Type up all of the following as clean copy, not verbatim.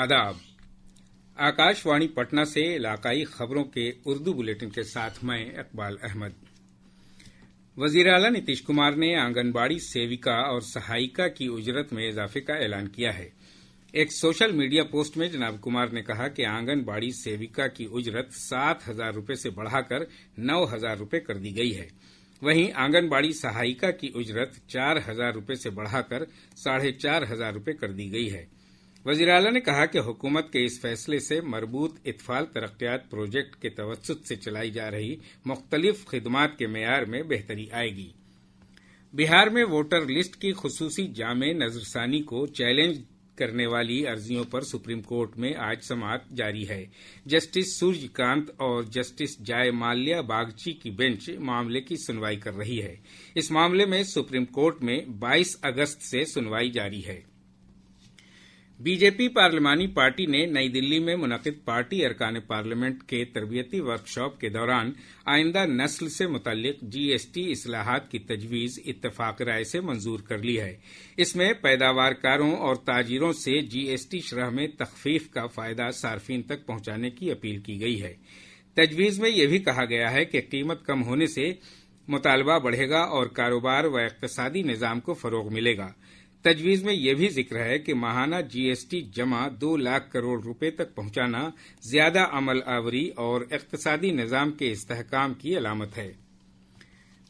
आदाब। आकाशवाणी पटना से इलाकाई खबरों के उर्दू बुलेटिन के साथ मैं इकबाल अहमद। वजीर आला नीतीश कुमार ने आंगनबाड़ी सेविका और सहायिका की उजरत में इजाफे का ऐलान किया है। एक सोशल मीडिया पोस्ट में जनाब कुमार ने कहा कि आंगनबाड़ी सेविका की उजरत 7,000 रुपये से बढ़ाकर 9,000 रुपये कर दी गई है। वहीं आंगनबाड़ी सहायिका की उजरत 4,000 रुपये से बढ़ाकर 4,500 रुपये कर दी गई है। वजीर आला ने कहा कि हुकूमत के इस फैसले से मरबूत इत्फाल तरक्यात प्रोजेक्ट के तवस्सुत से चलाई जा रही मुख्तलिफ खिदमात के मेयार में बेहतरी आएगी। बिहार में वोटर लिस्ट की खुसूसी जामे नजरसानी को चैलेंज करने वाली अर्जियों पर सुप्रीम कोर्ट में आज समाअत जारी है। जस्टिस सूर्यकांत और जस्टिस जयमाल्या बागची की बेंच मामले की सुनवाई कर रही है। इस मामले में सुप्रीम कोर्ट में 22 अगस्त से सुनवाई जारी है। बीजेपी पार्लिमानी पार्टी ने नई दिल्ली में मुनक़िद पार्टी अरकान पार्लियामेंट के तरबियती वर्कशॉप के दौरान आइंदा नस्ल से मुतल्लिक जीएसटी इस्लाहात की तजवीज़ इत्तफाक राय से मंजूर कर ली है। इसमें पैदावारकारों और ताजिरों से जीएसटी शरह में तखफीफ का फायदा सार्फिन तक पहुंचाने की अपील की गई है। तजवीज़ में यह भी कहा गया है कि कीमत कम होने से मुतालबा बढ़ेगा और कारोबार व इक़्तिसादी निज़ाम को फ़रोग़ मिलेगा। तजवीज़ में यह भी जिक्र है कि माहाना जीएसटी जमा 2 लाख करोड़ रुपए तक पहुंचाना ज्यादा अमल आवरी और इक़्तिसादी निज़ाम के इस्तेहकाम की अलामत है।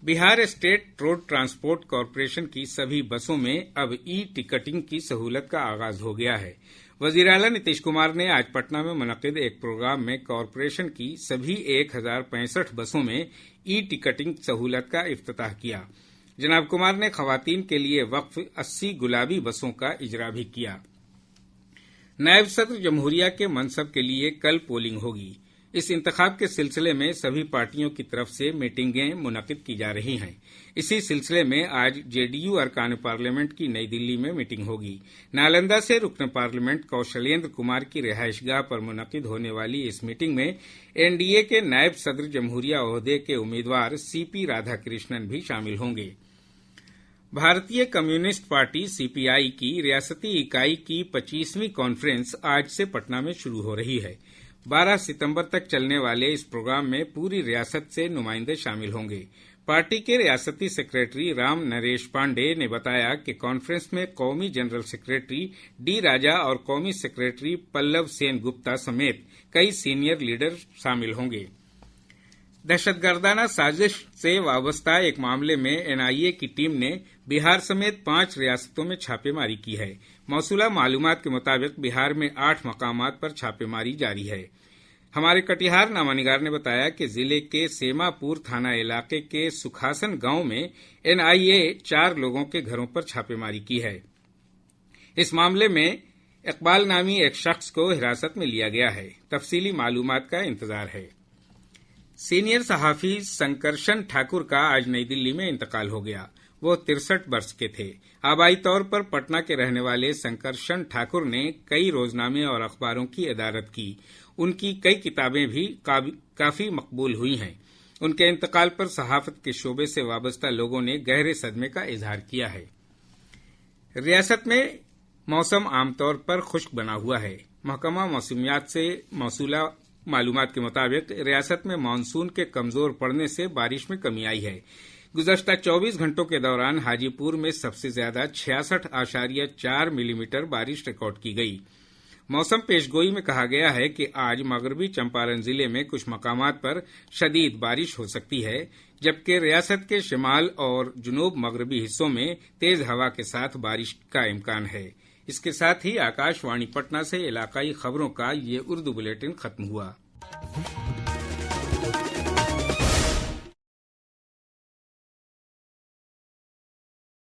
Bihar state road transport corporation की सभी बसों में अब ई टिकटिंग की सहूलत का आगाज हो गया है। वजीर आला नीतीश कुमार ने आज पटना में मुनक़िद एक प्रोग्राम में कॉरपोरेशन की सभी 1065 बसों में ई टिकटिंग सहूलत का इफ्तिताह किया। जनाब कुमार ने खवातीन के लिए वक्फ 80 गुलाबी बसों का इजरा भी किया। नायब सदर जमहूरिया के मनसब के लिए कल पोलिंग होगी। इस इंतखाब के सिलसिले में सभी पार्टियों की तरफ से मीटिंगें मुनक़िद की जा रही हैं। इसी सिलसिले में आज जेडीयू अरकान पार्लियामेंट की नई दिल्ली में मीटिंग होगी। नालंदा से रुकन पार्लियामेंट कौशलेंद्र कुमार की रिहाइशगाह पर मुनक़िद होने वाली इस मीटिंग में एनडीए के नायब सदर जमहूरिया ओहदे के उम्मीदवार सीपी राधाकृष्णन भी शामिल होंगे। भारतीय कम्युनिस्ट पार्टी सीपीआई की रियासती इकाई की 25वीं कॉन्फ्रेंस आज से पटना में शुरू हो रही है। 12 सितंबर तक चलने वाले इस प्रोग्राम में पूरी रियासत से नुमाइंदे शामिल होंगे। पार्टी के रियासती सेक्रेटरी राम नरेश पांडे ने बताया कि कॉन्फ्रेंस में कौमी जनरल सेक्रेटरी डी राजा और कौमी सेक्रेटरी पल्लव सेन गुप्ता समेत कई सीनियर लीडर शामिल होंगे। दहशतगर्दाना साजिश से वाबस्ता एक मामले में एनआईए की टीम ने बिहार समेत 5 रियासतों में छापेमारी की है। मौसूला मालूमात के मुताबिक बिहार में 8 मकामात पर छापेमारी जारी है। हमारे कटिहार नामानिगार ने बताया कि जिले के सेमापुर थाना इलाके के सुखासन गांव में एनआईए 4 लोगों के घरों पर छापेमारी की है। इस मामले में इकबाल नामी एक शख्स को हिरासत में लिया गया है। तफसीली मालूमात का इंतजार है। सीनियर सहाफी संकर्षण ठाकुर का आज नई दिल्ली में इंतकाल हो गया। वो 63 वर्ष के थे। आबाई तौर पर पटना के रहने वाले संकर्षण ठाकुर ने कई रोजनामे और अखबारों की इदारत की। उनकी कई किताबें भी काफी मकबूल हुई हैं। उनके इंतकाल पर सहाफत के शोबे से वाबस्ता लोगों ने गहरे सदमे का इजहार किया है। रियासत में मौसम आमतौर पर खुश्क बना हुआ है। महकमा मौसमियात से मौसूला मालूमात के मुताबिक रियासत में मानसून के कमजोर पड़ने से बारिश में कमी आई है। गुज़श्ता 24 घंटों के दौरान हाजीपुर में सबसे ज्यादा 66.4 मिलीमीटर बारिश रिकॉर्ड की गई। मौसम पेशगोई में कहा गया है कि आज मगरबी चंपारण जिले में कुछ मकामात पर शदीद बारिश हो सकती है, जबकि रियासत के शिमाल और जुनूब मगरबी हिस्सों में तेज हवा के साथ बारिश का इम्कान है। इसके साथ ही आकाशवाणी पटना से इलाकाई खबरों का ये उर्दू बुलेटिन खत्म हुआ।